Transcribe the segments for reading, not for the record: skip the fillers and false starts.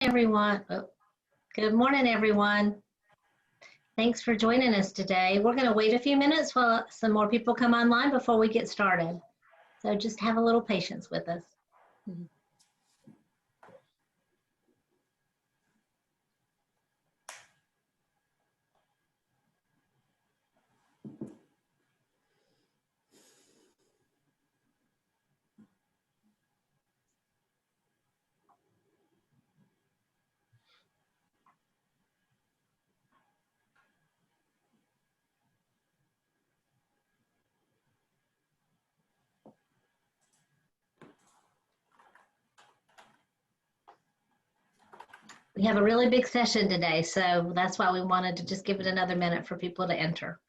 Everyone. Good morning, everyone. Thanks for joining us today. We're going to wait a few minutes while some more people come online before we get started. So just have a little patience with us. We have a really big session today, so that's why we wanted to just give it another minute for people to enter.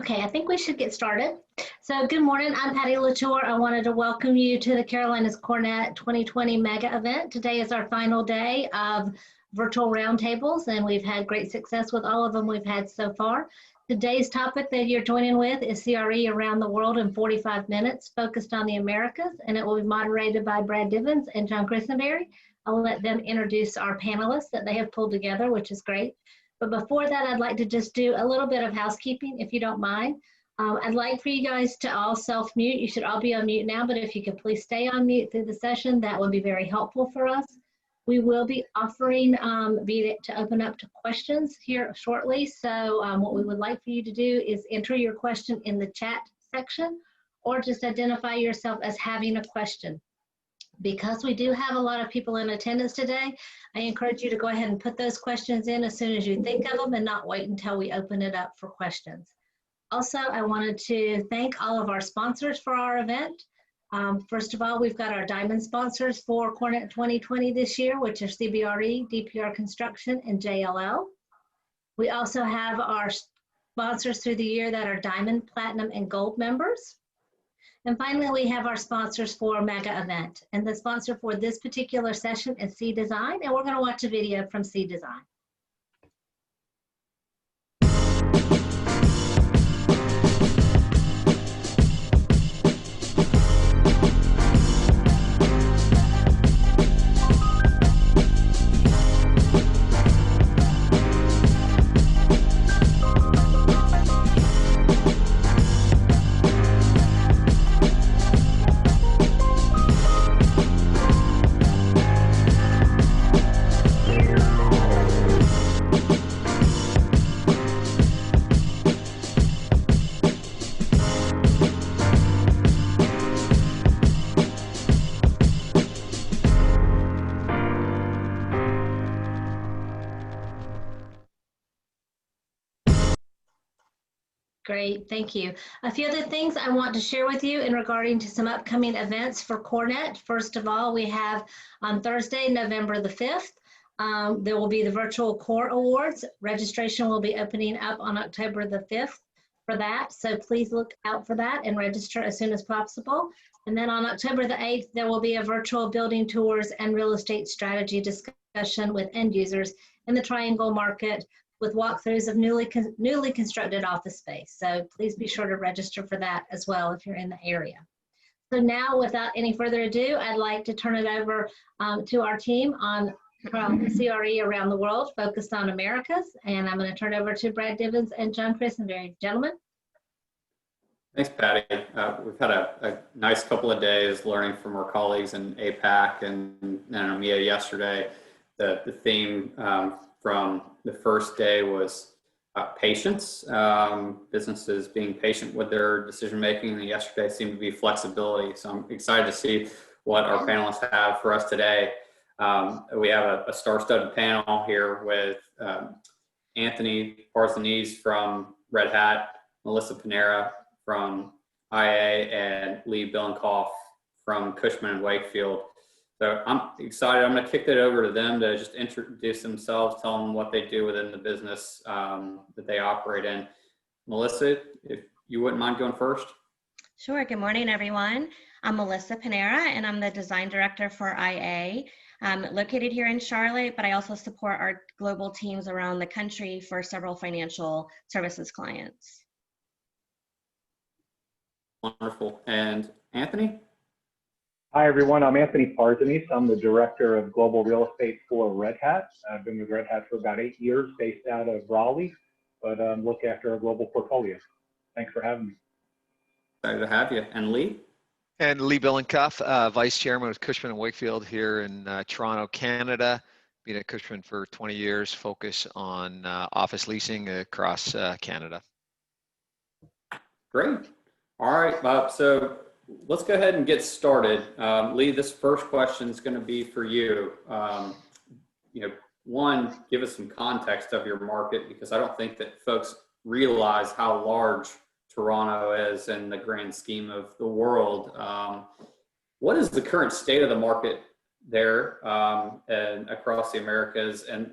Okay, I think we should get started. So good morning, I'm Patty Latour. I wanted to welcome you to the Carolinas Cornet 2020 Mega Event. Today is our final day of virtual roundtables, and we've had great success with all of them we've had so far. Today's topic that you're joining with is CRE around the world in 45 minutes, focused on the Americas, and it will be moderated by Brad Divins and John Christenberry. I'll let them introduce our panelists that they have pulled together, which is great. But before that, I'd like to just do a little bit of housekeeping, if you don't mind. I'd like for you guys to all self-mute. You should all be on mute now, but if you could please stay on mute through the session, that would be very helpful for us. We will be offering to open up to questions here shortly. So what we would like for you to do is enter your question in the chat section, or just identify yourself as having a question. Because we do have a lot of people in attendance today, I encourage you to go ahead and put those questions in as soon as you think of them and not wait until we open it up for questions. Also, I wanted to thank all of our sponsors for our event. First of all, we've got our diamond sponsors for Cornet 2020 this year, which are CBRE, DPR Construction, and JLL. We also have our sponsors through the year that are diamond, platinum, and gold members. And finally, we have our sponsors for Mega Event. And the sponsor for this particular session is C Design, and we're going to watch a video from C Design. Great, thank you. A few other things I want to share with you in regarding to some upcoming events for Cornet. First of all, we have on Thursday, November the 5th, there will be the Virtual Core Awards. Registration will be opening up on October the 5th for that, so please look out for that and register as soon as possible. And then on October the 8th, there will be a virtual building tours and real estate strategy discussion with end users in the Triangle Market, with walkthroughs of newly constructed office space. So please be sure to register for that as well if you're in the area. So now, without any further ado, I'd like to turn it over to our team on CRE around the world, focused on Americas. And I'm going to turn it over to Brad Divins and John Christenberry. Gentlemen. Thanks, Patty. We've had a nice couple of days learning from our colleagues in APAC and EMEA yesterday. The theme from the first day was patience, businesses being patient with their decision making, and yesterday seemed to be flexibility. So I'm excited to see what our panelists have for us today. We have a star-studded panel here with Anthony Parsonese from Red Hat, Melissa Panera from IA, and Lee Billenkoff from Cushman & Wakefield. So I'm excited. I'm going to kick that over to them to just introduce themselves, tell them what they do within the business that they operate in. Melissa, if you wouldn't mind going first. Sure. Good morning, everyone. I'm Melissa Panera, and I'm the design director for IA. located here in Charlotte, but I also support our global teams around the country for several financial services clients. Wonderful. And Anthony? Hi, everyone. I'm Anthony Parzanis. I'm the Director of Global Real Estate for Red Hat. I've been with Red Hat for about 8 years, based out of Raleigh, but look after our global portfolio. Thanks for having me. Excited to have you. And Lee? And Lee Billencuff, Vice Chairman with Cushman & Wakefield here in Toronto, Canada. Been at Cushman for 20 years, focus on office leasing across Canada. Great. All right, so let's go ahead and get started. Lee, this first question is going to be for you. One, give us some context of your market, because I don't think that folks realize how large Toronto is in the grand scheme of the world. What is the current state of the market there and across the Americas? And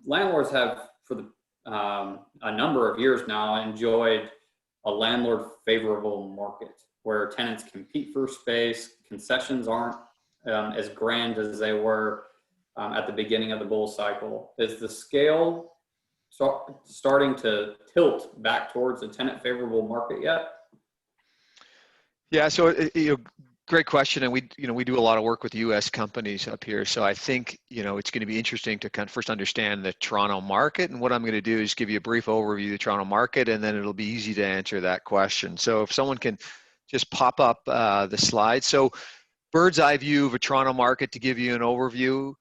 landlords have for a number of years now enjoyed a landlord favorable market where tenants compete for space, concessions aren't as grand as they were at the beginning of the bull cycle. Is the scale starting to tilt back towards a tenant favorable market yet? Yeah, so great question, and we do a lot of work with U.S. companies up here. So I think it's going to be interesting to kind of first understand the Toronto market, and what I'm going to do is give you a brief overview of the Toronto market, and then it'll be easy to answer that question. So if someone can just pop up the slide. So bird's eye view of a Toronto market to give you an overview.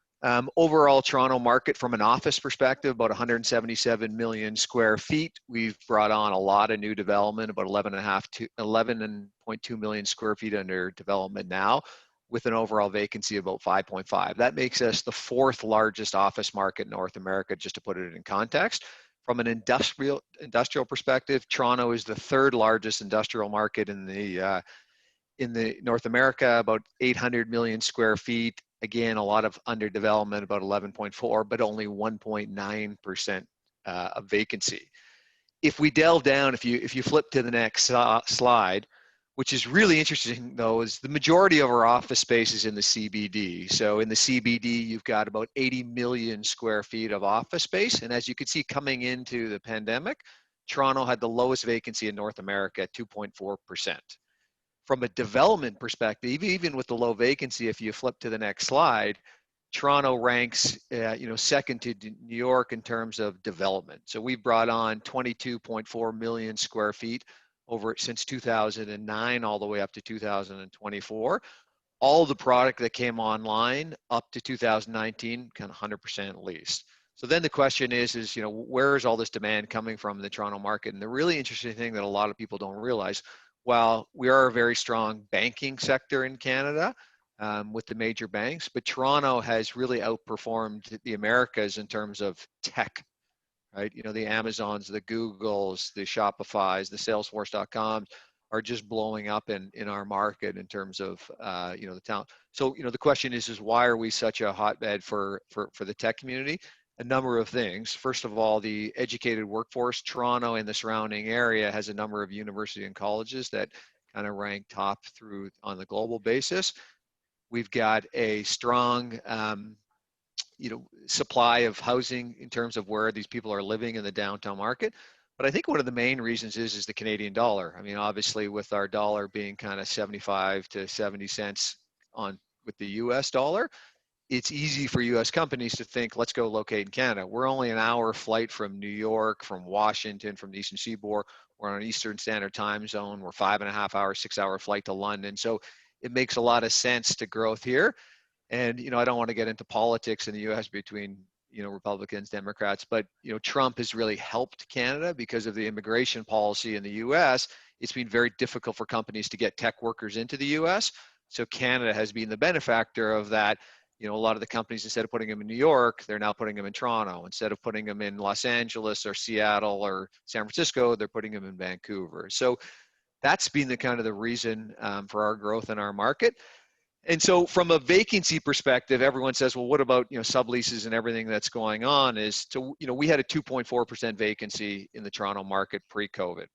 Overall Toronto market from an office perspective, about 177 million square feet. We've brought on a lot of new development, about 11.2 million square feet under development now, with an overall vacancy of about 5.5. That makes us the fourth largest office market in North America, just to put it in context. From an industrial perspective, Toronto is the third largest industrial market in the North America, about 800 million square feet. Again, a lot of under development, about 11.4, but only 1.9% of vacancy. If we delve down, if you flip to the next slide, which is really interesting though, is the majority of our office space is in the CBD. So in the CBD, you've got about 80 million square feet of office space. And as you can see, coming into the pandemic, Toronto had the lowest vacancy in North America at 2.4%. From a development perspective, even with the low vacancy, if you flip to the next slide, Toronto ranks, second to New York in terms of development. So we've brought on 22.4 million square feet since 2009 all the way up to 2024. All the product that came online up to 2019, kind of 100% leased. So then the question is, where is all this demand coming from in the Toronto market? And the really interesting thing that a lot of people don't realize, while we are a very strong banking sector in Canada with the major banks, but Toronto has really outperformed the Americas in terms of tech, right? The Amazons, the Googles, the Shopifys, the Salesforce.coms are just blowing up in our market in terms of, the talent. So, the question is why are we such a hotbed for the tech community? A number of things. First of all, the educated workforce. Toronto and the surrounding area has a number of universities and colleges that kind of rank top through on the global basis. We've got a strong, supply of housing in terms of where these people are living in the downtown market. But I think one of the main reasons is the Canadian dollar. I mean, obviously with our dollar being kind of 75 to 70 cents with the US dollar, it's easy for US companies to think, let's go locate in Canada. We're only an hour flight from New York, from Washington, from the Eastern Seaboard. We're on an Eastern Standard Time zone. We're 5.5 hours, 6-hour flight to London. So it makes a lot of sense to growth here. And, I don't want to get into politics in the US between, Republicans, Democrats, but, Trump has really helped Canada because of the immigration policy in the US. It's been very difficult for companies to get tech workers into the US. So Canada has been the benefactor of that. A lot of the companies, instead of putting them in New York, they're now putting them in Toronto. Instead of putting them in Los Angeles or Seattle or San Francisco, they're putting them in Vancouver. So that's been the kind of the reason for our growth in our market. And so from a vacancy perspective, everyone says, well, what about, subleases and everything that's going on we had a 2.4% vacancy in the Toronto market pre-COVID.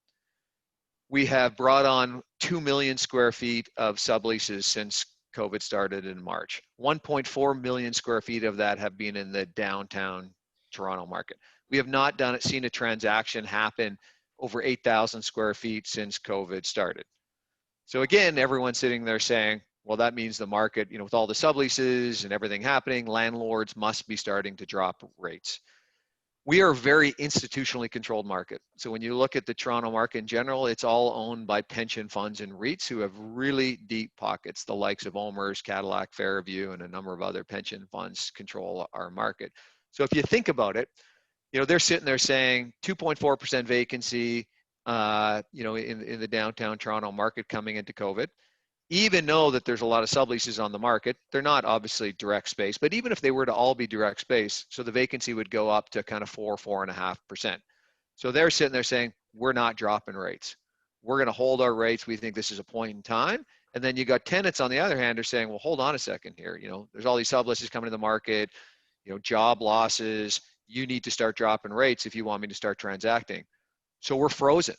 We have brought on 2 million square feet of subleases since COVID started in March. 1.4 million square feet of that have been in the downtown Toronto market. We have not seen a transaction happen over 8,000 square feet since COVID started. So again, everyone's sitting there saying, well, that means the market, with all the subleases and everything happening, landlords must be starting to drop rates. We are a very institutionally controlled market. So when you look at the Toronto market in general, it's all owned by pension funds and REITs who have really deep pockets. The likes of OMERS, Cadillac, Fairview, and a number of other pension funds control our market. So if you think about it, they're sitting there saying 2.4% vacancy, in the downtown Toronto market coming into COVID. Even know that there's a lot of subleases on the market. They're not obviously direct space, but even if they were to all be direct space, so the vacancy would go up to kind of 4.5%. So they're sitting there saying, we're not dropping rates. We're going to hold our rates. We think this is a point in time. And then you got tenants on the other hand are saying, well, hold on a second here. There's all these subleases coming to the market, job losses. You need to start dropping rates if you want me to start transacting. So we're frozen.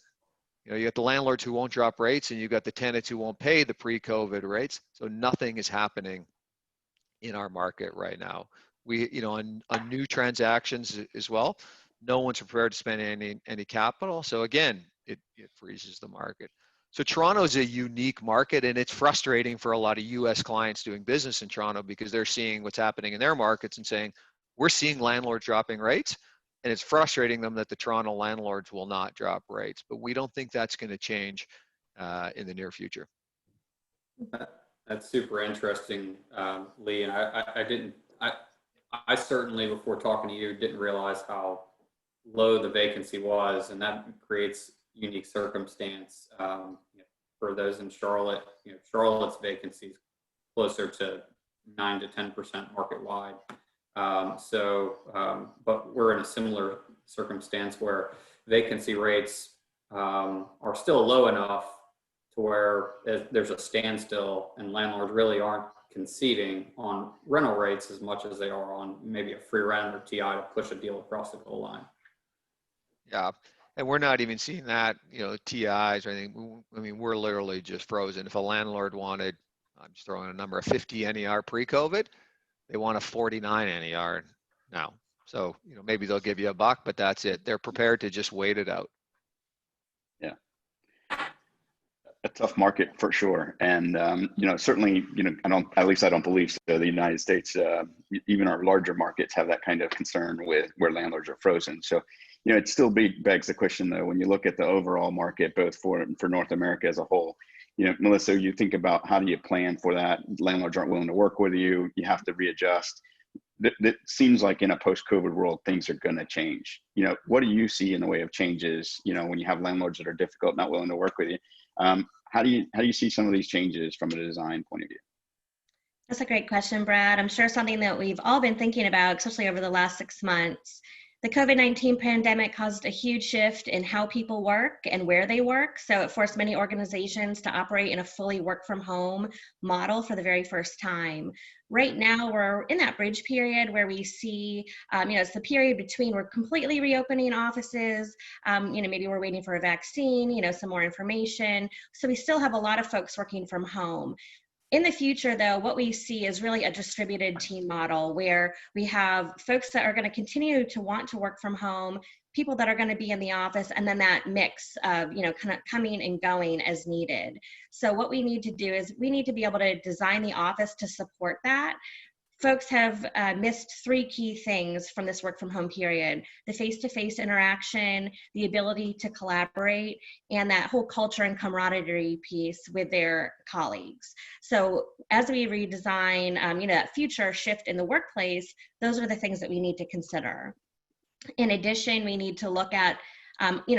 You got the landlords who won't drop rates and you got the tenants who won't pay the pre-COVID rates. So nothing is happening in our market right now. We, on new transactions as well, no one's prepared to spend any capital. So again, it freezes the market. So Toronto is a unique market, and it's frustrating for a lot of US clients doing business in Toronto because they're seeing what's happening in their markets and saying, we're seeing landlords dropping rates. And it's frustrating them that the Toronto landlords will not drop rates, but we don't think that's going to change in the near future. That's super interesting, Lee. And I certainly, before talking to you, didn't realize how low the vacancy was, and that creates unique circumstance for those in Charlotte. Charlotte's vacancy is closer to 9 to 10% market wide. But we're in a similar circumstance where vacancy rates are still low enough to where there's a standstill and landlords really aren't conceding on rental rates as much as they are on maybe a free rent or TI to push a deal across the goal line. Yeah, and we're not even seeing that, TIs or anything. I mean, we're literally just frozen. If a landlord wanted, I'm just throwing a number, of 50 NER pre-COVID, they want a 49 NER now. So, maybe they'll give you $1, but that's it. They're prepared to just wait it out. Yeah. A tough market for sure. And, certainly, I don't believe so. The United States, even our larger markets have that kind of concern with where landlords are frozen. So, it still begs the question though, when you look at the overall market, both for North America as a whole, Melissa, you think about how do you plan for that? Landlords aren't willing to work with you. You have to readjust. That seems like in a post-COVID world, things are going to change. What do you see in the way of changes? When you have landlords that are difficult, not willing to work with you, how do you see some of these changes from a design point of view? That's a great question, Brad. I'm sure something that we've all been thinking about, especially over the last 6 months. The COVID-19 pandemic caused a huge shift in how people work and where they work. So it forced many organizations to operate in a fully work from home model for the very first time. Right now, we're in that bridge period where we see, it's the period between we're completely reopening offices, maybe we're waiting for a vaccine, some more information. So we still have a lot of folks working from home. In the future, though, what we see is really a distributed team model where we have folks that are going to continue to want to work from home, people that are going to be in the office, and then that mix of, kind of coming and going as needed. So what we need to do is we need to be able to design the office to support that. Folks have missed 3 key things from this work from home period: the face-to-face interaction, the ability to collaborate, and that whole culture and camaraderie piece with their colleagues. So as we redesign, that future shift in the workplace, those are the things that we need to consider. In addition, we need to look at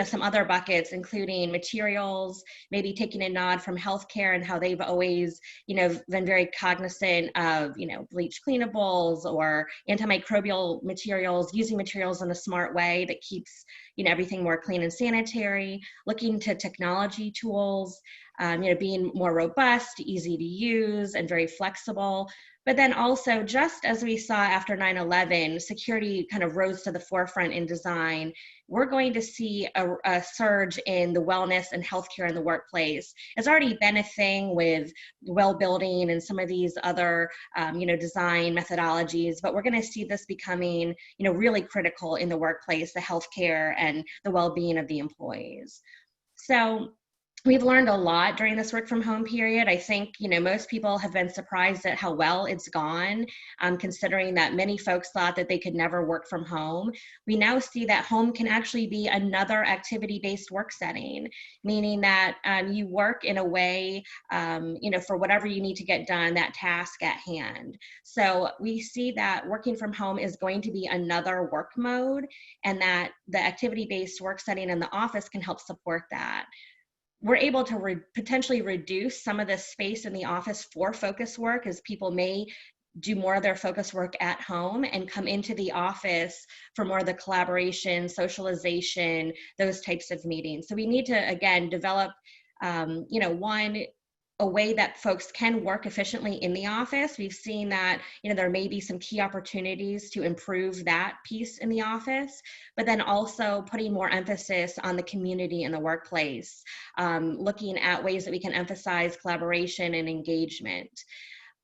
some other buckets, including materials, maybe taking a nod from healthcare and how they've always, been very cognizant of, bleach cleanables or antimicrobial materials, using materials in a smart way that keeps, everything more clean and sanitary, looking to technology tools, being more robust, easy to use, and very flexible. But then also, just as we saw after 9/11, security kind of rose to the forefront in design, we're going to see a surge in the wellness and healthcare in the workplace. It's already been a thing with well building and some of these other, design methodologies, but we're going to see this becoming, really critical in the workplace, the healthcare and the well-being of the employees. So we've learned a lot during this work from home period. I think, most people have been surprised at how well it's gone, considering that many folks thought that they could never work from home. We now see that home can actually be another activity-based work setting, meaning that you work in a way, for whatever you need to get done, that task at hand. So we see that working from home is going to be another work mode, and that the activity-based work setting in the office can help support that. We're able to potentially reduce some of the space in the office for focus work, as people may do more of their focus work at home and come into the office for more of the collaboration, socialization, those types of meetings. So we need to, again, develop, a way that folks can work efficiently in the office. We've seen that, there may be some key opportunities to improve that piece in the office, but then also putting more emphasis on the community in the workplace, looking at ways that we can emphasize collaboration and engagement.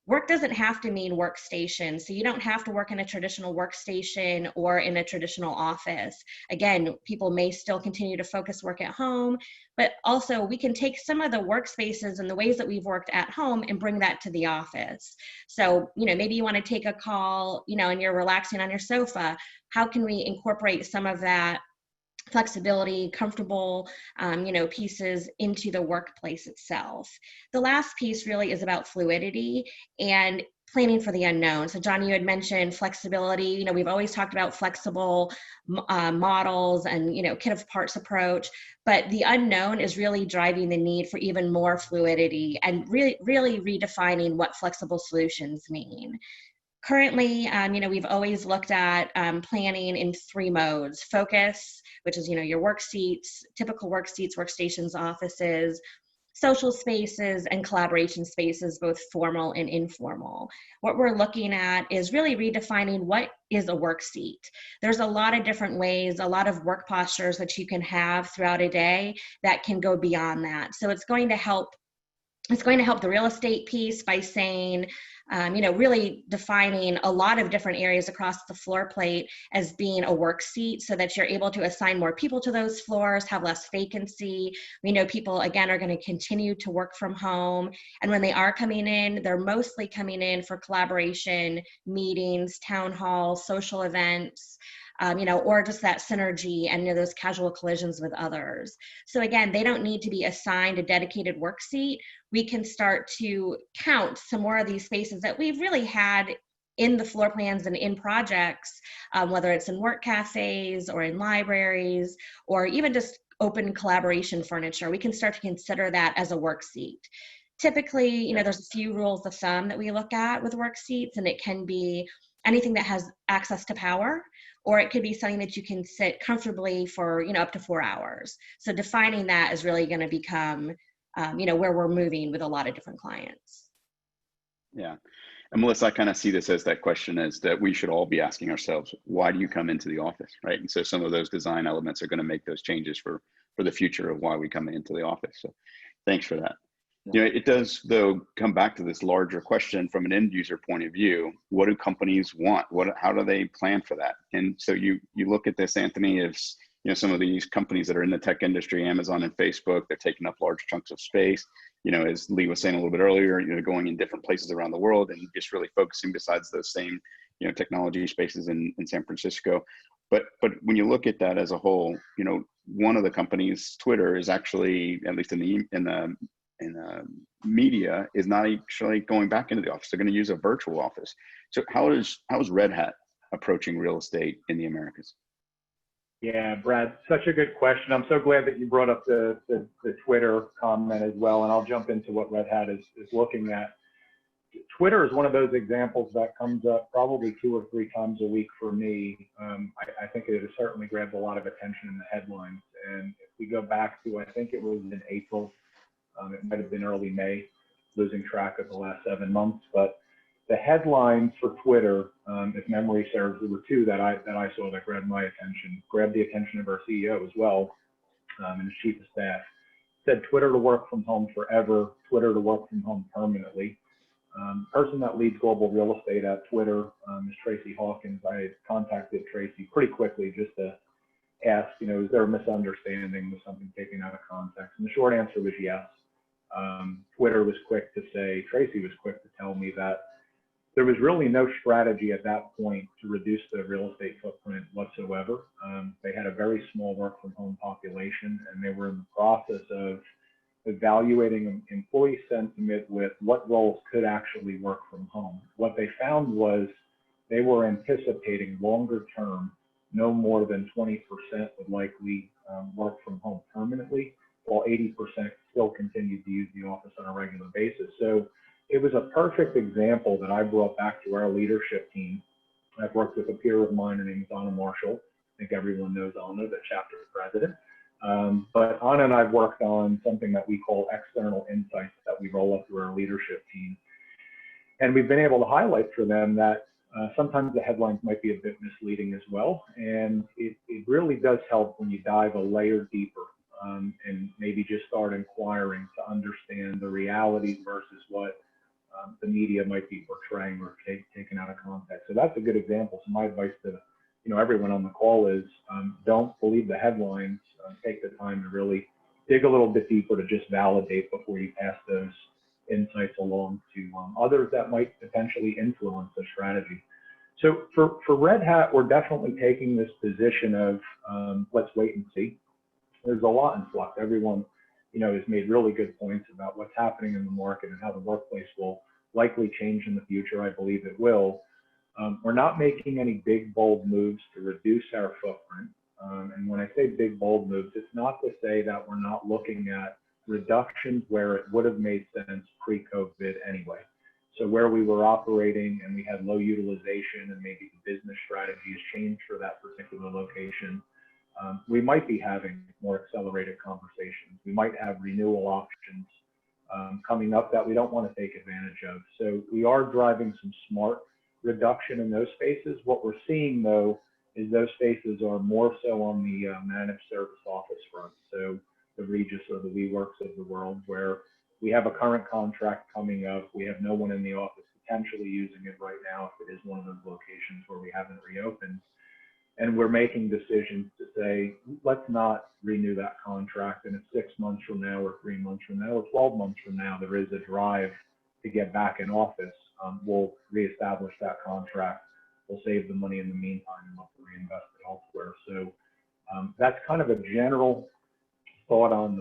Work doesn't have to mean workstation. So you don't have to work in a traditional workstation or in a traditional office. Again, people may still continue to focus work at home, but also we can take some of the workspaces and the ways that we've worked at home and bring that to the office. So, maybe you want to take a call, and you're relaxing on your sofa. How can we incorporate some of that flexibility, comfortable, pieces into the workplace itself? The last piece really is about fluidity and planning for the unknown. So John, you had mentioned flexibility. We've always talked about flexible models and, kit of parts approach, but the unknown is really driving the need for even more fluidity and really redefining what flexible solutions mean. Currently, we've always looked at planning in 3 modes: focus, which is, your work seats, typical work seats, workstations, offices; social spaces; and collaboration spaces, both formal and informal. What we're looking at is really redefining what is a work seat. There's a lot of different ways, a lot of work postures that you can have throughout a day that can go beyond that. So it's going to help the real estate piece by saying, really defining a lot of different areas across the floor plate as being a work seat, so that you're able to assign more people to those floors, have less vacancy. We know people, again, are going to continue to work from home. And when they are coming in, they're mostly coming in for collaboration, meetings, town halls, social events, or just that synergy and those casual collisions with others. So again, they don't need to be assigned a dedicated work seat. We can start to count some more of these spaces that we've really had in the floor plans and in projects, whether it's in work cafes or in libraries, or even just open collaboration furniture. We can start to consider that as a work seat. Typically, there's a few rules of thumb that we look at with work seats, and it can be anything that has access to power, or it could be something that you can sit comfortably for, up to 4 hours. So defining that is really going to become, where we're moving with a lot of different clients. Yeah. And Melissa, I kind of see this as that question is that we should all be asking ourselves, why do you come into the office, right? And so some of those design elements are going to make those changes for the future of why we come into the office. So thanks for that. It does, though, come back to this larger question from an end user point of view. What do companies want? How do they plan for that? And so you look at this, Anthony, as some of these companies that are in the tech industry, Amazon and Facebook, they're taking up large chunks of space. As Lee was saying a little bit earlier, going in different places around the world and just really focusing besides those same, technology spaces in San Francisco. But when you look at that as a whole, one of the companies, Twitter, is actually, at least in the media, is not actually going back into the office. They're going to use a virtual office. So how is Red Hat approaching real estate in the Americas? Yeah, Brad, such a good question. I'm so glad that you brought up the Twitter comment as well, and I'll jump into what Red Hat is looking at. Twitter is one of those examples that comes up probably 2 or 3 times a week for me. I think it has certainly grabbed a lot of attention in the headlines. And if we go back to, I think it was in April, it might have been early May, losing track of the last 7 months, but the headlines for Twitter, if memory serves, there were two that I saw that grabbed my attention, grabbed the attention of our CEO as well, and his chief of staff. Said Twitter to work from home forever, Twitter to work from home permanently. Person that leads global real estate at Twitter is Tracy Hawkins. I had contacted Tracy pretty quickly just to ask, is there a misunderstanding? Was something taken out of context? And the short answer was yes. Twitter was quick to say, Tracy was quick to tell me that there was really no strategy at that point to reduce the real estate footprint whatsoever. They had a very small work from home population, and they were in the process of evaluating employee sentiment with what roles could actually work from home. What they found was they were anticipating longer term, no more than 20% would likely work from home permanently, while 80% still continued to use the office on a regular basis. So it was a perfect example that I brought back to our leadership team. I've worked with a peer of mine, her name is Anna Marshall. I think everyone knows Anna, the chapter president. But Anna and I have worked on something that we call external insights that we roll up through our leadership team. And we've been able to highlight for them that sometimes the headlines might be a bit misleading as well. And it really does help when you dive a layer deeper and maybe just start inquiring to understand the realities versus what the media might be portraying or taken out of context. So that's a good example. So my advice to everyone on the call is don't believe the headlines. Take the time to really dig a little bit deeper to just validate before you pass those insights along to others that might potentially influence the strategy. So for Red Hat, we're definitely taking this position of let's wait and see. There's a lot in flux. Everyone has made really good points about what's happening in the market and how the workplace will likely change in the future. I believe it will. We're not making any big, bold moves to reduce our footprint. And when I say big, bold moves, it's not to say that we're not looking at reductions where it would have made sense pre-COVID anyway. So where we were operating and we had low utilization and maybe the business strategy has changed for that particular location, we might be having more accelerated conversations. We might have renewal options coming up that we don't want to take advantage of. So we are driving some smart reduction in those spaces. What we're seeing though is those spaces are more so on the managed service office front. So the Regis or the WeWorks of the world, where we have a current contract coming up. We have no one in the office potentially using it right now if it is one of those locations where we haven't reopened. And we're making decisions to say, let's not renew that contract. And if 6 months from now or 3 months from now or 12 months from now, there is a drive to get back in office, we'll reestablish that contract. We'll save the money in the meantime and look to reinvest it elsewhere. So that's kind of a general thought on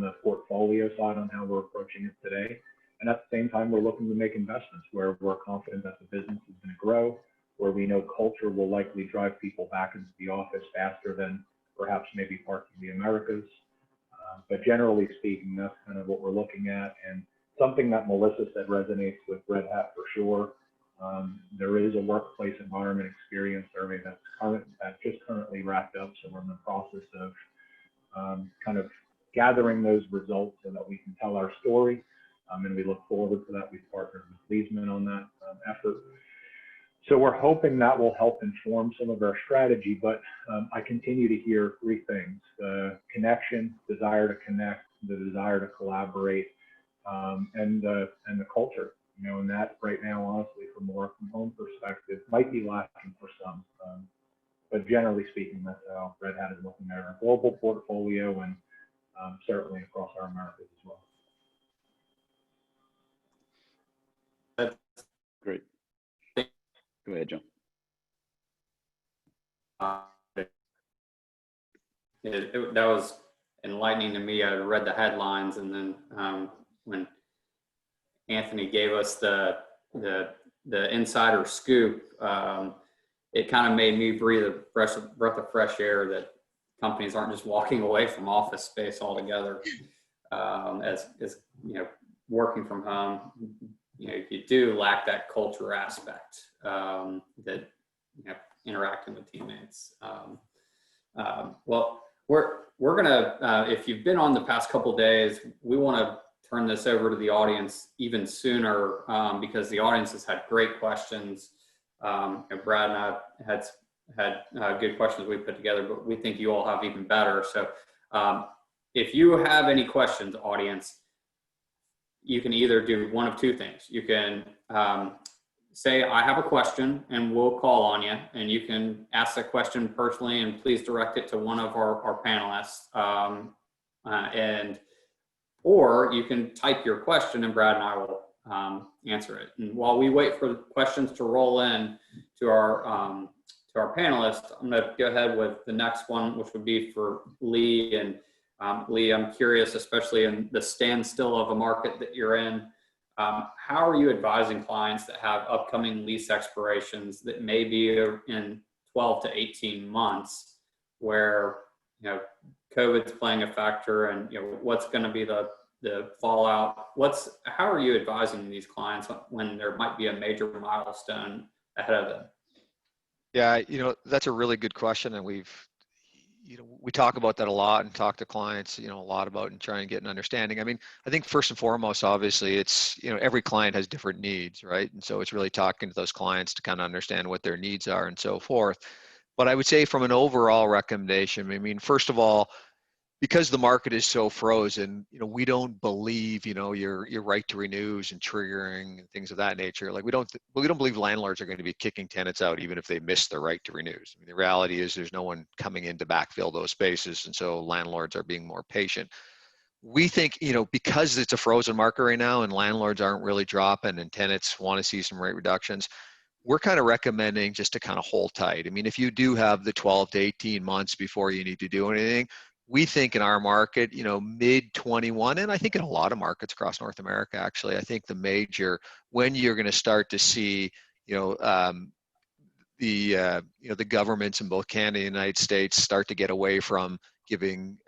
the portfolio side on how we're approaching it today. And at the same time, we're looking to make investments where we're confident that the business is going to grow, where we know culture will likely drive people back into the office faster than perhaps maybe parts of the Americas. But generally speaking, that's kind of what we're looking at. And something that Melissa said resonates with Red Hat for sure. There is a workplace environment experience survey that just currently wrapped up. So we're in the process of kind of gathering those results so that we can tell our story. And we look forward to that. We've partnered with Leesman on that effort. So we're hoping that will help inform some of our strategy, but I continue to hear three things: connection, desire to connect, the desire to collaborate, and the culture. And that right now, honestly, from a work from home perspective, might be lacking for some. But generally speaking, that's how Red Hat is looking at our global portfolio and certainly across our Americas as well. That's Great. Go ahead, John. That was enlightening to me. I read the headlines, and then when Anthony gave us the insider scoop, it kind of made me breathe a breath of fresh air that companies aren't just walking away from office space altogether. As working from home, you do lack that culture aspect, that interacting with teammates. Well, we're gonna, if you've been on the past couple of days, we want to turn this over to the audience even sooner because the audience has had great questions. Brad and I had good questions we put together, but we think you all have even better. So if you have any questions, audience, you can either do one of two things. You can say, I have a question, and we'll call on you, and you can ask that question personally, and please direct it to one of our panelists. Or you can type your question, and Brad and I will answer it. And while we wait for the questions to roll in to our panelists, I'm going to go ahead with the next one, which would be for Lee. And Lee, I'm curious, especially in the standstill of a market that you're in, how are you advising clients that have upcoming lease expirations that may be in 12 to 18 months, where COVID's playing a factor, and what's going to be the fallout? How are you advising these clients when there might be a major milestone ahead of them? Yeah, that's a really good question, and we talk about that a lot and talk to clients, a lot about and try and get an understanding. I mean, I think first and foremost, obviously, it's, every client has different needs, right? And so it's really talking to those clients to kind of understand what their needs are and so forth. But I would say from an overall recommendation, I mean, first of all, because the market is so frozen, we don't believe, your right to renews and triggering and things of that nature. Like we don't believe landlords are going to be kicking tenants out even if they miss their right to renews. I mean, the reality is there's no one coming in to backfill those spaces, and so landlords are being more patient. We think, because it's a frozen market right now and landlords aren't really dropping and tenants want to see some rate reductions, we're kind of recommending just to kind of hold tight. I mean, if you do have the 12 to 18 months before you need to do anything, we think in our market, mid 21, and I think in a lot of markets across North America, actually, I think when you're going to start to see, the governments in both Canada and the United States start to get away from giving,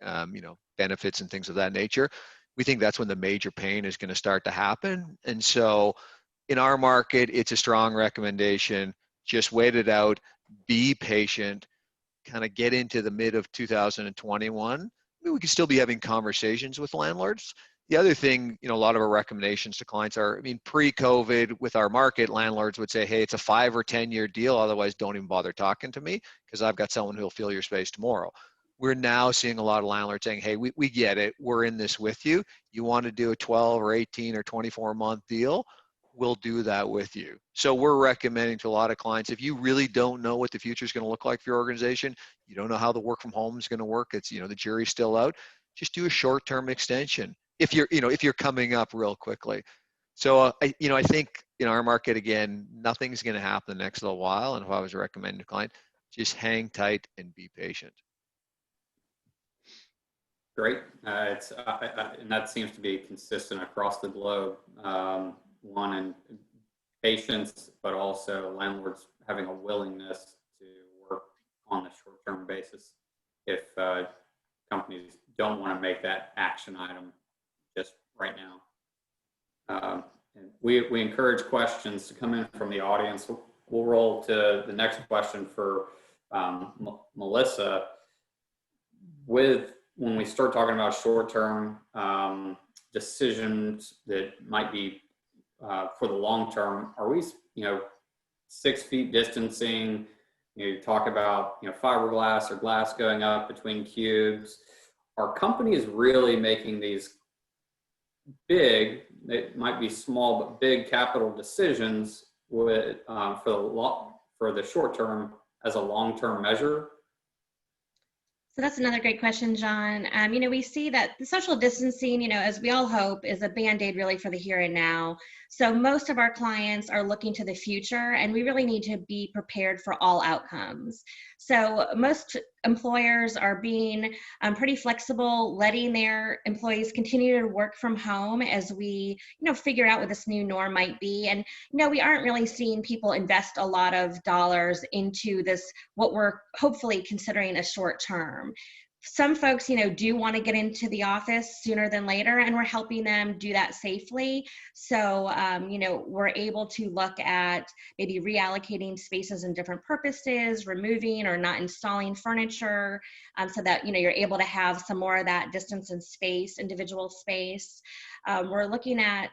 benefits and things of that nature, we think that's when the major pain is going to start to happen. And so in our market, it's a strong recommendation. Just wait it out, be patient, kind of get into the mid of 2021. I mean, we could still be having conversations with landlords. The other thing, a lot of our recommendations to clients are, I mean, pre-COVID with our market, landlords would say, hey, it's a 5 or 10 year deal. Otherwise, don't even bother talking to me because I've got someone who'll fill your space tomorrow. We're now seeing a lot of landlords saying, hey, we get it. We're in this with you. You want to do a 12 or 18 or 24 month deal? We'll do that with you. So we're recommending to a lot of clients, if you really don't know what the future is going to look like for your organization, you don't know how the work from home is going to work, it's, the jury's still out, just do a short-term extension if you're coming up real quickly. So I think in our market, again, nothing's going to happen the next little while. And if I was recommending to a client, just hang tight and be patient. Great. And that seems to be consistent across the globe. One, in patience, but also landlords having a willingness to work on a short-term basis if companies don't want to make that action item just right now. And we encourage questions to come in from the audience. We'll roll to the next question for Melissa. When we start talking about short-term decisions that might be for the long term, are we, 6 feet distancing? You talk about, fiberglass or glass going up between cubes. Are companies really making these big, they might be small, but big capital decisions with, for the short term as a long-term measure? So that's another great question, John. We see that the social distancing, as we all hope, is a Band-Aid really for the here and now. So most of our clients are looking to the future, and we really need to be prepared for all outcomes. So most employers are being pretty flexible, letting their employees continue to work from home as we, figure out what this new norm might be. And, we aren't really seeing people invest a lot of dollars into this, what we're hopefully considering a short term. some folks, do want to get into the office sooner than later, and we're helping them do that safely. So, we're able to look at maybe reallocating spaces and different purposes, removing or not installing furniture, so that, you're able to have some more of that distance and space, individual space. We're looking at,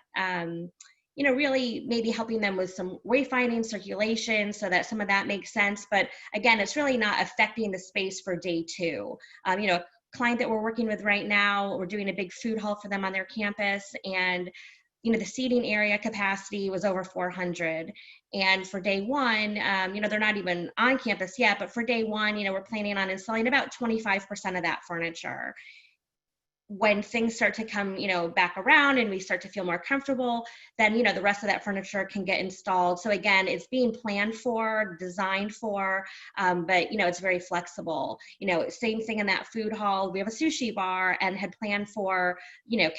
really maybe helping them with some wayfinding, circulation, so that some of that makes sense. But again, it's really not affecting the space for day two. A client that we're working with right now, we're doing a big food hall for them on their campus, and the seating area capacity was over 400. And for day one, they're not even on campus yet, but for day one, we're planning on installing about 25% of that furniture. When things start to come, back around and we start to feel more comfortable, then, the rest of that furniture can get installed. So again, it's being planned for, designed for, but, it's very flexible. Same thing in that food hall. We have a sushi bar and had planned for,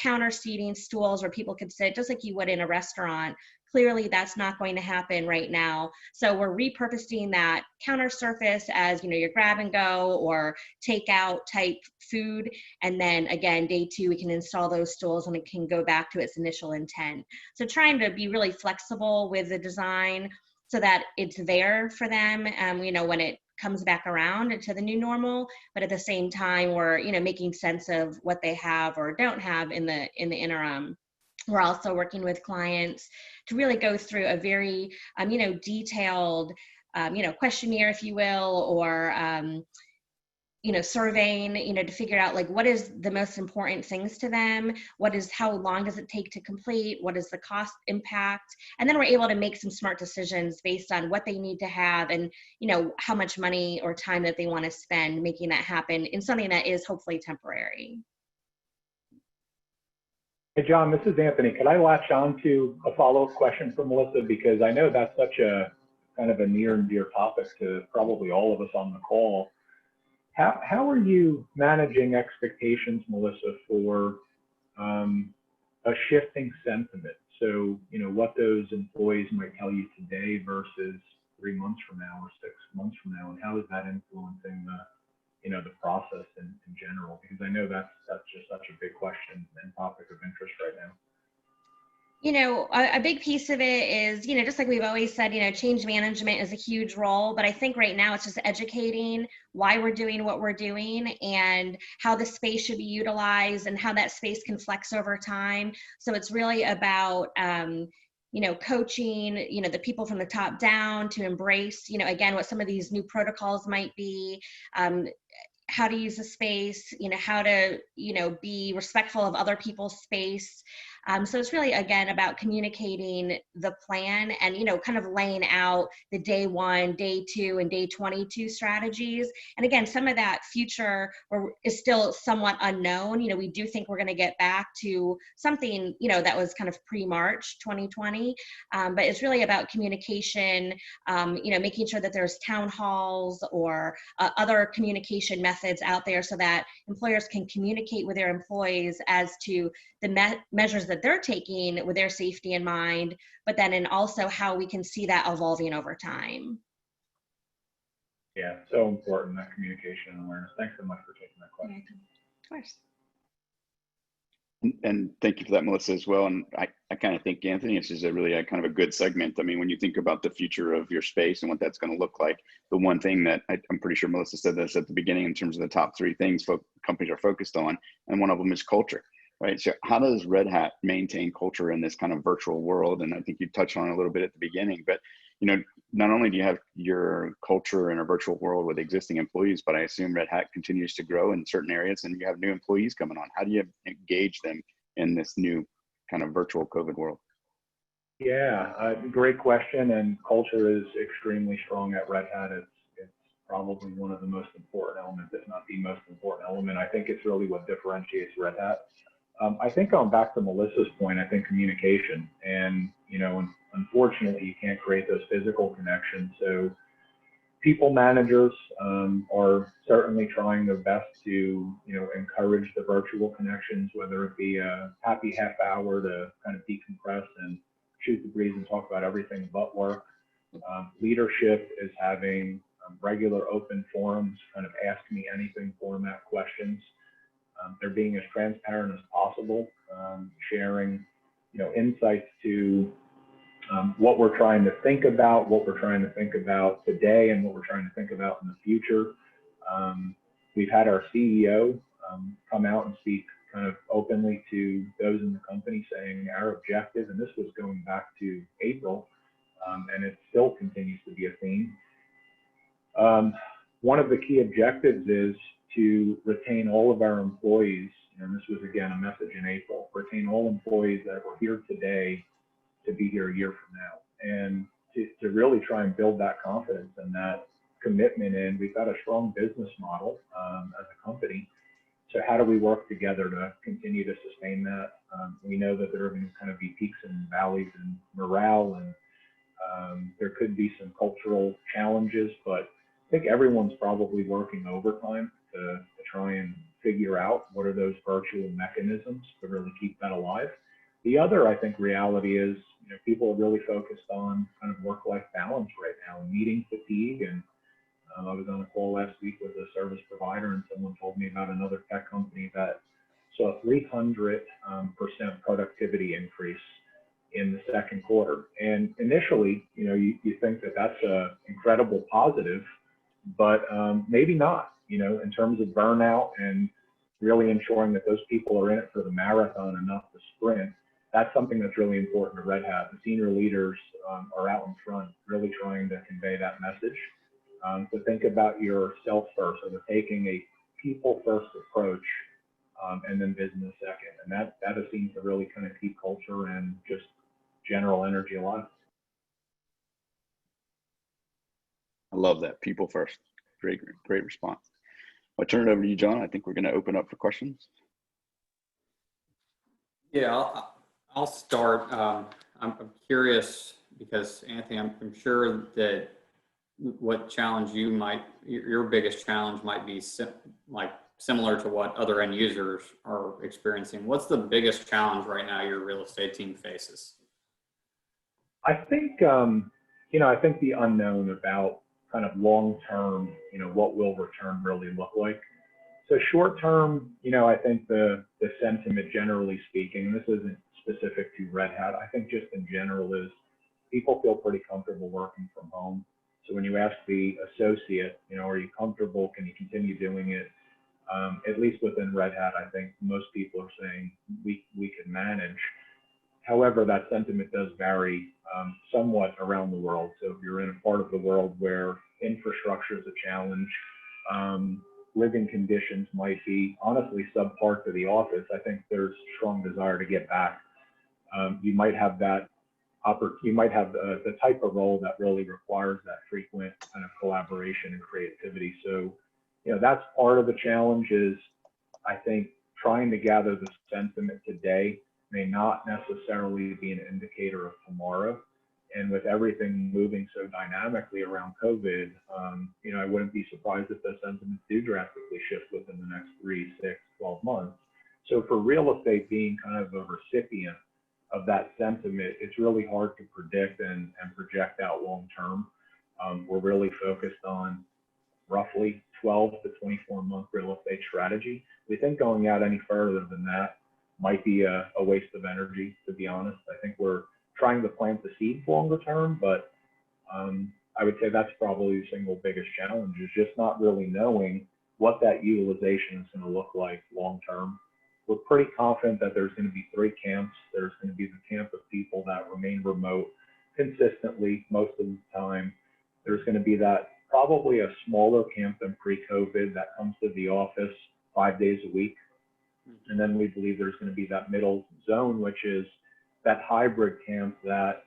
counter seating, stools where people could sit just like you would in a restaurant. Clearly, that's not going to happen right now. So we're repurposing that counter surface as, your grab and go or takeout type food. And then again, day two, we can install those stools and it can go back to its initial intent. So trying to be really flexible with the design so that it's there for them, when it comes back around to the new normal, but at the same time, we're, making sense of what they have or don't have in the interim. We're also working with clients to really go through a very, detailed, questionnaire, if you will, or, surveying, to figure out like what is the most important things to them, how long does it take to complete, what is the cost impact, and then we're able to make some smart decisions based on what they need to have and, how much money or time that they want to spend making that happen in something that is hopefully temporary. Hey, John, this is Anthony. Could I latch on to a follow-up question from Melissa? Because I know that's such a kind of a near and dear topic to probably all of us on the call. How are you managing expectations, Melissa, for a shifting sentiment? So, what those employees might tell you today versus 3 months from now or 6 months from now, and how is that influencing the process in general? Because I know that's just such a big question and topic of interest right now. A big piece of it is, just like we've always said, change management is a huge role, but I think right now it's just educating why we're doing what we're doing and how the space should be utilized and how that space can flex over time. So it's really about, coaching, the people from the top down to embrace, again, what some of these new protocols might be, how to use the space, how to, be respectful of other people's space. So it's really, again, about communicating the plan and, kind of laying out the day one, day two, and day 22 strategies. And again, some of that future is still somewhat unknown. We do think we're going to get back to something, that was kind of pre-March 2020. But it's really about communication, making sure that there's town halls or other communication methods out there so that employers can communicate with their employees as to the measures that they're taking with their safety in mind, but then and also how we can see that evolving over time. Yeah, so important, that communication and awareness. Thanks so much for taking that question. Of course. And thank you for that, Melissa, as well. And I kind of think, Anthony, this is a really kind of a good segment. I mean, when you think about the future of your space and what that's going to look like, the one thing that I'm pretty sure Melissa said this at the beginning in terms of the top 3 things companies are focused on, and one of them is culture. Right. So how does Red Hat maintain culture in this kind of virtual world? And I think you touched on it a little bit at the beginning, but, not only do you have your culture in a virtual world with existing employees, but I assume Red Hat continues to grow in certain areas and you have new employees coming on. How do you engage them in this new kind of virtual COVID world? Yeah, great question. And culture is extremely strong at Red Hat. It's probably one of the most important elements, if not the most important element. I think it's really what differentiates Red Hat. I think going back to Melissa's point, I think communication and, unfortunately you can't create those physical connections. So people managers are certainly trying their best to, encourage the virtual connections, whether it be a happy half hour to kind of decompress and shoot the breeze and talk about everything but work. Leadership is having regular open forums, kind of ask me anything format questions. They're being as transparent as possible, sharing, insights to what we're trying to think about, what we're trying to think about today, and what we're trying to think about in the future. We've had our CEO come out and speak kind of openly to those in the company, saying our objective, and this was going back to April, and it still continues to be a theme. One of the key objectives is to retain all of our employees, and this was again a message in April, retain all employees that were here today to be here a year from now, and to really try and build that confidence and that commitment in. We've got a strong business model as a company, so how do we work together to continue to sustain that? We know that there are going to kind of be peaks and valleys in morale, and there could be some cultural challenges, but I think everyone's probably working overtime to try and figure out what are those virtual mechanisms to really keep that alive. The other, I think, reality is, people are really focused on kind of work-life balance right now, and meeting fatigue. And I was on a call last week with a service provider, and someone told me about another tech company that saw a 300% productivity increase in the second quarter. And initially, you think that that's an incredible positive, but maybe not, in terms of burnout and really ensuring that those people are in it for the marathon, enough to sprint. That's something that's really important to Red Hat. The senior leaders are out in front, really trying to convey that message. So think about yourself first, so they're taking a people first approach, and then business second. And that has seemed to really kind of keep culture and just general energy alive. I love that. People first. Great response. I'll turn it over to you, John. I think we're going to open up for questions. Yeah, I'll start. I'm curious because, Anthony, I'm sure that what challenge your biggest challenge might be similar to what other end users are experiencing. What's the biggest challenge right now your real estate team faces? I think, I think the unknown about kind of long-term, what will return really look like. So short-term, I think the sentiment, generally speaking, and this isn't specific to Red Hat, I think just in general, is people feel pretty comfortable working from home. So when you ask the associate, are you comfortable? Can you continue doing it? At least within Red Hat, I think most people are saying we can manage. However, that sentiment does vary somewhat around the world. So if you're in a part of the world where infrastructure is a challenge, living conditions might be honestly subpar to the office, I think there's strong desire to get back. You might have the type of role that really requires that frequent kind of collaboration and creativity. So, that's part of the challenge is, I think, trying to gather the sentiment today may not necessarily be an indicator of tomorrow. And with everything moving so dynamically around COVID, I wouldn't be surprised if the sentiments do drastically shift within the next 3, 6, 12 months. So for real estate being kind of a recipient of that sentiment, it's really hard to predict and project out long term. We're really focused on roughly 12 to 24 month real estate strategy. We think going out any further than that might be a waste of energy, to be honest. I think we're trying to plant the seeds longer term, but I would say that's probably the single biggest challenge, is just not really knowing what that utilization is going to look like long term. We're pretty confident that there's going to be 3 camps. There's going to be the camp of people that remain remote consistently most of the time. There's going to be that probably a smaller camp than pre-COVID that comes to the office 5 days a week. And then we believe there's going to be that middle zone, which is that hybrid camp that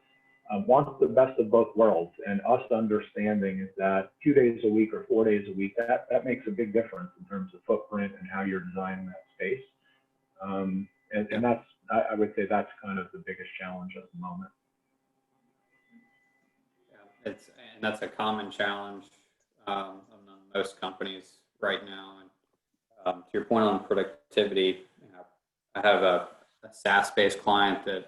wants the best of both worlds. And us understanding is that 2 days a week or 4 days a week, that makes a big difference in terms of footprint and how you're designing that space. And that's, I would say that's kind of the biggest challenge at the moment. Yeah, and that's a common challenge among most companies right now. And to your point on productivity, I have a SaaS-based client that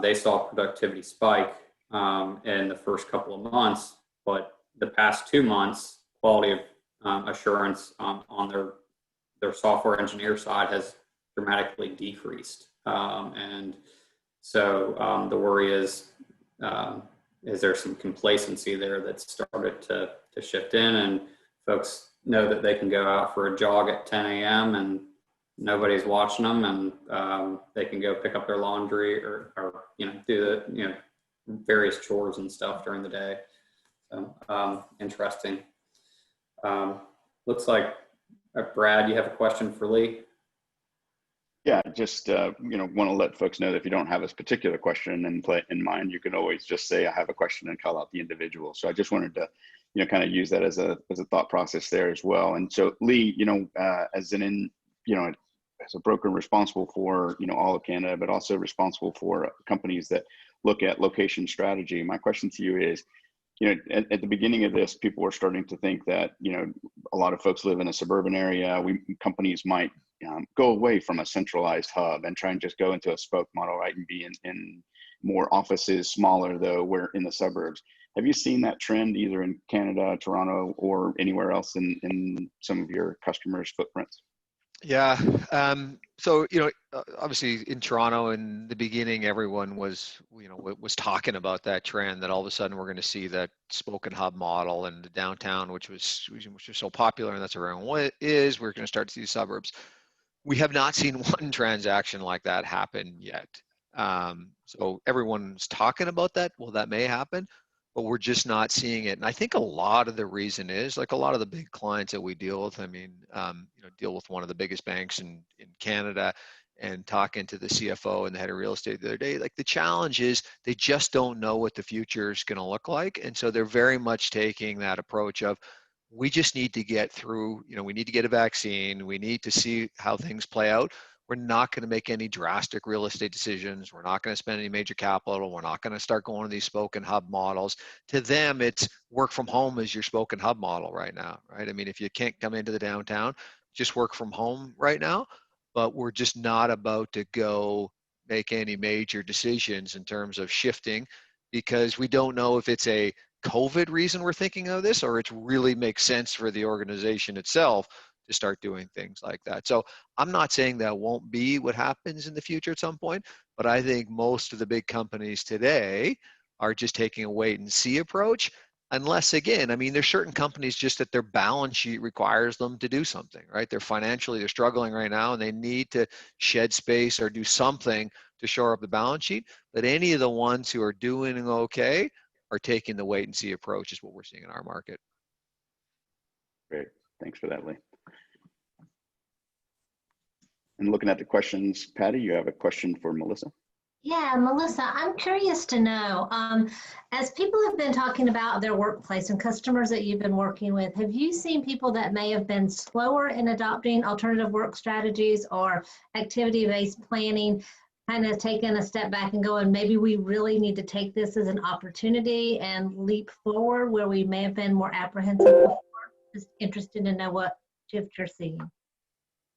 they saw productivity spike in the first couple of months, but the past 2 months, quality of assurance on their software engineer side has dramatically decreased. And so the worry is there some complacency there that started to shift in, and folks know that they can go out for a jog at 10 a.m. and nobody's watching them, and they can go pick up their laundry or do the various chores and stuff during the day. So interesting. Looks like Brad, you have a question for Lee? Yeah, just want to let folks know that if you don't have a particular question in mind, you can always just say I have a question and call out the individual. So I just wanted to kind of use that as a thought process there as well. And so Lee, as a broker responsible for all of Canada, but also responsible for companies that look at location strategy, my question to you is, at the beginning of this, people were starting to think that, a lot of folks live in a suburban area. Companies might go away from a centralized hub and try and just go into a spoke model, right? And be in more offices, smaller though, we're in the suburbs. Have you seen that trend either in Canada, Toronto, or anywhere else in some of your customers' footprints? Yeah. So, obviously in Toronto in the beginning, everyone was talking about that trend, that all of a sudden we're going to see that spoken hub model, and the downtown, which was so popular, and that's where everyone is, we're going to start to see suburbs. We have not seen one transaction like that happen yet. So everyone's talking about that. Well, that may happen, but we're just not seeing it. And I think a lot of the reason is, like, a lot of the big clients that we deal with, deal with one of the biggest banks in Canada, and talking to the CFO and the head of real estate the other day, like, the challenge is they just don't know what the future is going to look like. And so they're very much taking that approach of, we just need to get through, we need to get a vaccine. We need to see how things play out. We're not going to make any drastic real estate decisions. We're not going to spend any major capital. We're not going to start going to these spoken hub models. To them, it's work from home is your spoken hub model right now, right? I mean, if you can't come into the downtown, just work from home right now. But we're just not about to go make any major decisions in terms of shifting, because we don't know if it's a COVID reason we're thinking of this, or it really makes sense for the organization itself to start doing things like that. So I'm not saying that won't be what happens in the future at some point, but I think most of the big companies today are just taking a wait and see approach. Unless, again, there's certain companies just that their balance sheet requires them to do something, right? They're struggling right now, and they need to shed space or do something to shore up the balance sheet. But any of the ones who are doing okay are taking the wait and see approach, is what we're seeing in our market. Great, thanks for that, Lee. And looking at the questions, Patty, you have a question for Melissa? Yeah, Melissa, I'm curious to know, as people have been talking about their workplace and customers that you've been working with, have you seen people that may have been slower in adopting alternative work strategies or activity-based planning kind of taking a step back and going, maybe we really need to take this as an opportunity and leap forward where we may have been more apprehensive before? Just interested to know what shift you're seeing.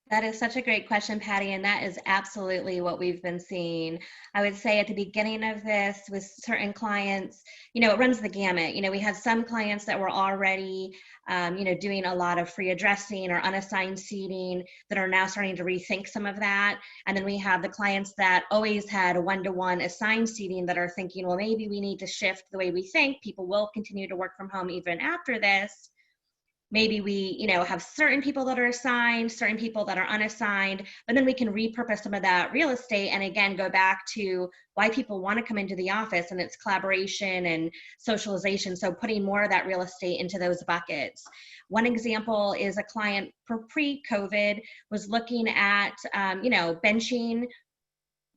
That is such a great question, Patty, and that is absolutely what we've been seeing. I would say at the beginning of this with certain clients, it runs the gamut. We had some clients that were already, doing a lot of free addressing or unassigned seating that are now starting to rethink some of that. And then we have the clients that always had a one-to-one assigned seating that are thinking, well, maybe we need to shift the way we think. People will continue to work from home even after this. Maybe we, have certain people that are assigned, certain people that are unassigned, but then we can repurpose some of that real estate and again, go back to why people want to come into the office, and it's collaboration and socialization. So putting more of that real estate into those buckets. One example is a client for pre-COVID was looking at, benching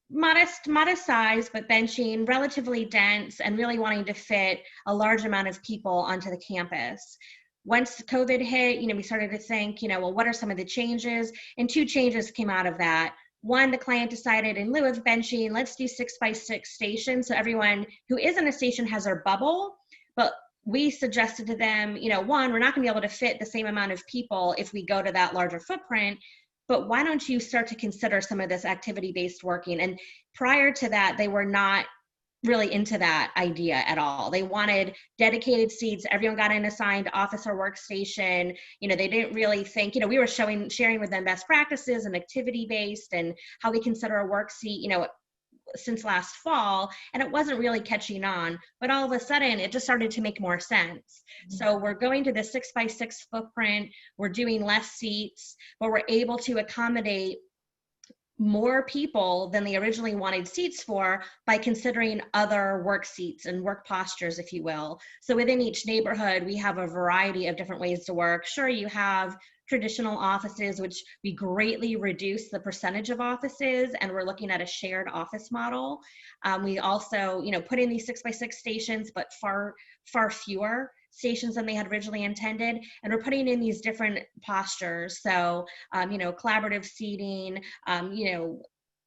modest size, but benching relatively dense and really wanting to fit a large amount of people onto the campus. Once COVID hit, we started to think, well, what are some of the changes? And two changes came out of that. One, the client decided in lieu of benching, let's do 6x6 stations. So everyone who is in a station has their bubble, but we suggested to them, one, we're not gonna be able to fit the same amount of people if we go to that larger footprint, but why don't you start to consider some of this activity-based working? And prior to that, they were not really into that idea at all. They wanted dedicated seats. Everyone got an assigned office or workstation. They didn't really think, we were sharing with them best practices and activity based and how we consider a work seat, since last fall, and it wasn't really catching on, but all of a sudden it just started to make more sense. So we're going to the 6x6 footprint, we're doing less seats, but we're able to accommodate more people than they originally wanted seats for by considering other work seats and work postures, if you will. So within each neighborhood, we have a variety of different ways to work. Sure, you have traditional offices, which we greatly reduce the percentage of offices, and we're looking at a shared office model. We also, put in these 6x6 stations, but far fewer stations than they had originally intended, and we're putting in these different postures. So, collaborative seating,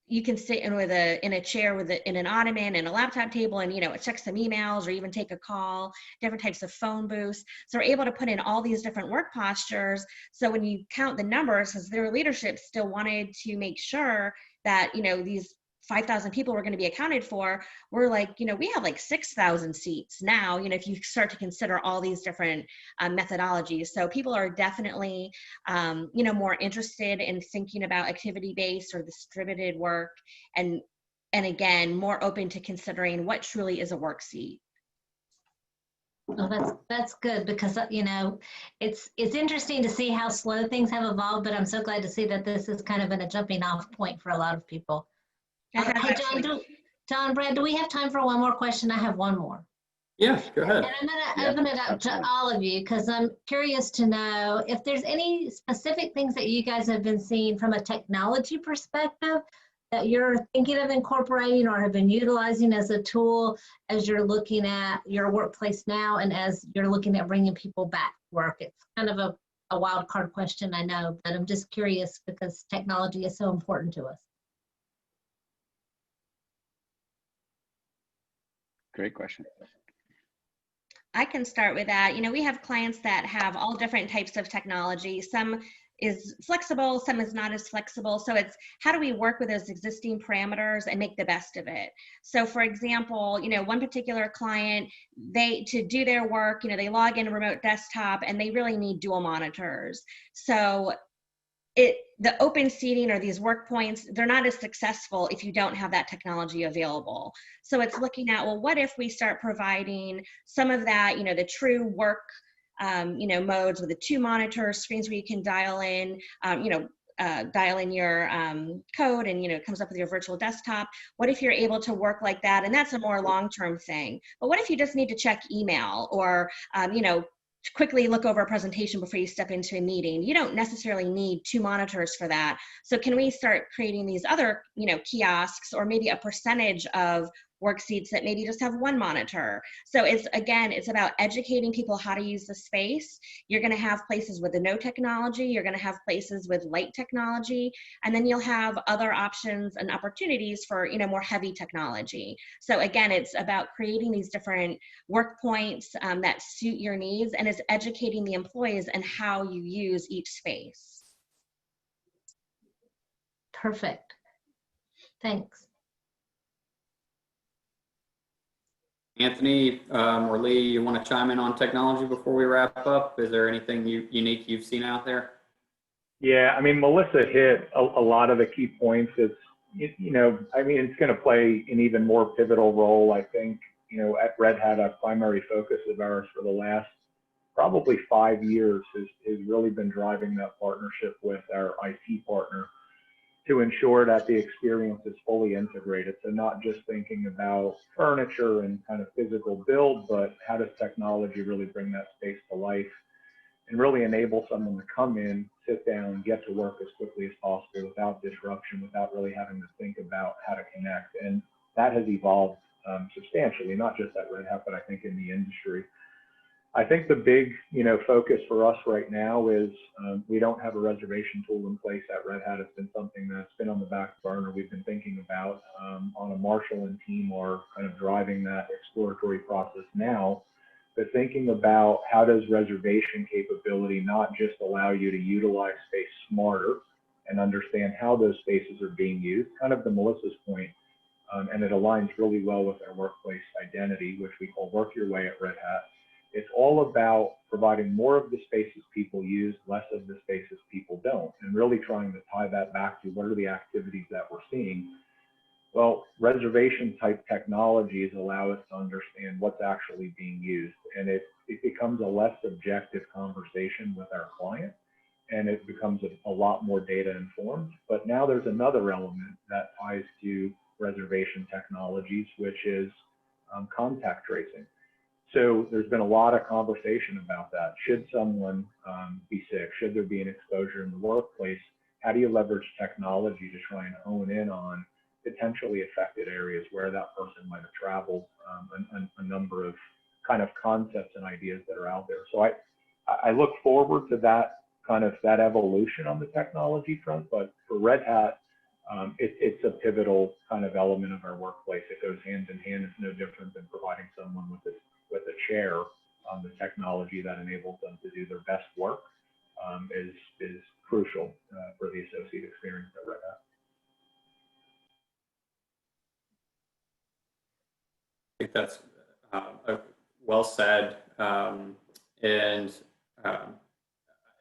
you can sit in a chair in an ottoman and a laptop table and, check some emails or even take a call, different types of phone booths. So we're able to put in all these different work postures. So when you count the numbers, because their leadership still wanted to make sure that, these 5,000 people were going to be accounted for, we're like, we have like 6,000 seats now, if you start to consider all these different methodologies. So people are definitely, more interested in thinking about activity-based or distributed work, and again, more open to considering what truly is a work seat. Well, that's good, because it's interesting to see how slow things have evolved, but I'm so glad to see that this is kind of a jumping off point for a lot of people. Hey, John, Brad, do we have time for one more question? I have one more. Yeah, go ahead. And I'm going to open it up to all of you, because I'm curious to know if there's any specific things that you guys have been seeing from a technology perspective that you're thinking of incorporating or have been utilizing as a tool as you're looking at your workplace now and as you're looking at bringing people back to work. It's kind of a wild card question, I know, but I'm just curious because technology is so important to us. Great question. I can start with that. We have clients that have all different types of technology. Some is flexible, some is not as flexible. So it's how do we work with those existing parameters and make the best of it? So for example, one particular client, to do their work, they log in a remote desktop and they really need dual monitors. So the open seating or these work points, they're not as successful if you don't have that technology available. So it's looking at, well, what if we start providing some of that, the true work, modes with the 2 monitor screens where you can dial in, dial in your code and, it comes up with your virtual desktop. What if you're able to work like that? And that's a more long-term thing. But what if you just need to check email or, quickly look over a presentation before you step into a meeting? You don't necessarily need 2 monitors for that. So can we start creating these other, kiosks, or maybe a percentage of work seats that maybe just have 1 monitor? So it's about educating people how to use the space. You're going to have places with no technology, you're going to have places with light technology, and then you'll have other options and opportunities for, more heavy technology. So again, it's about creating these different work points that suit your needs, and it's educating the employees and how you use each space. Perfect. Thanks. Anthony or Lee, you want to chime in on technology before we wrap up? Is there anything unique you've seen out there? Yeah, I mean, Melissa hit a lot of the key points. It's, it's going to play an even more pivotal role, I think, at Red Hat. A primary focus of ours for the last probably 5 years has really been driving that partnership with our IT partner to ensure that the experience is fully integrated. So not just thinking about furniture and kind of physical build, but how does technology really bring that space to life and really enable someone to come in, sit down, get to work as quickly as possible without disruption, without really having to think about how to connect. And that has evolved substantially, not just at Red Hat, but I think in the industry. I think the big, focus for us right now is we don't have a reservation tool in place at Red Hat. It's been something that's been on the back burner. We've been thinking about on a Marshall and team are kind of driving that exploratory process now, but thinking about how does reservation capability not just allow you to utilize space smarter and understand how those spaces are being used, kind of to Melissa's point, and it aligns really well with our workplace identity, which we call Work Your Way at Red Hat. It's all about providing more of the spaces people use, less of the spaces people don't, and really trying to tie that back to what are the activities that we're seeing. Well, reservation type technologies allow us to understand what's actually being used, and it becomes a less subjective conversation with our client, and it becomes a lot more data informed. But now there's another element that ties to reservation technologies, which is contact tracing. So there's been a lot of conversation about that. Should someone be sick? Should there be an exposure in the workplace? How do you leverage technology to try and hone in on potentially affected areas where that person might have traveled? A number of kind of concepts and ideas that are out there. So I look forward to that evolution on the technology front. But for Red Hat, it's a pivotal kind of element of our workplace. It goes hand in hand. It's no different than providing someone with a chair on the technology that enables them to do their best work is crucial for the associate experience at Red Hat. I think that's well said.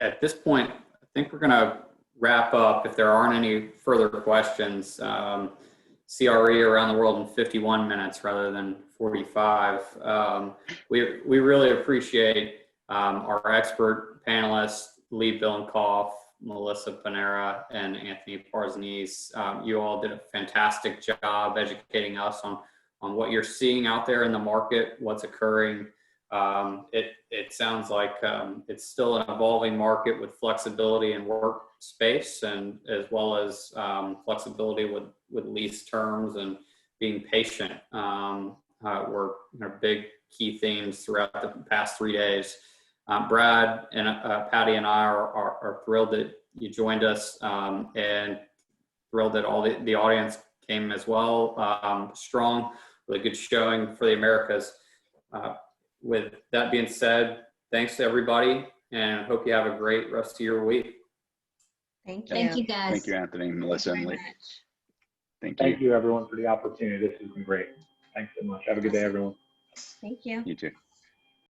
At this point, I think we're going to wrap up. If there aren't any further questions, CRE around the world in 51 minutes rather than 45. We really appreciate our expert panelists, Lee Billenkoff, Melissa Panera, and Anthony Parzanese. You all did a fantastic job educating us on what you're seeing out there in the market, what's occurring. It sounds like it's still an evolving market with flexibility in workspace, and as well as flexibility with lease terms and being patient were big key themes throughout the past 3 days. Brad and Patty and I are thrilled that you joined us, and thrilled that all the audience came as well, strong, with a good showing for the Americas. With that being said, thanks to everybody, and hope you have a great rest of your week. Thank you. Thank you, guys. Thank you, Anthony, Melissa, and Lee. Thank you. Thank you, everyone, for the opportunity. This has been great. Thanks so much. Have a good day, everyone. Thank you. You too.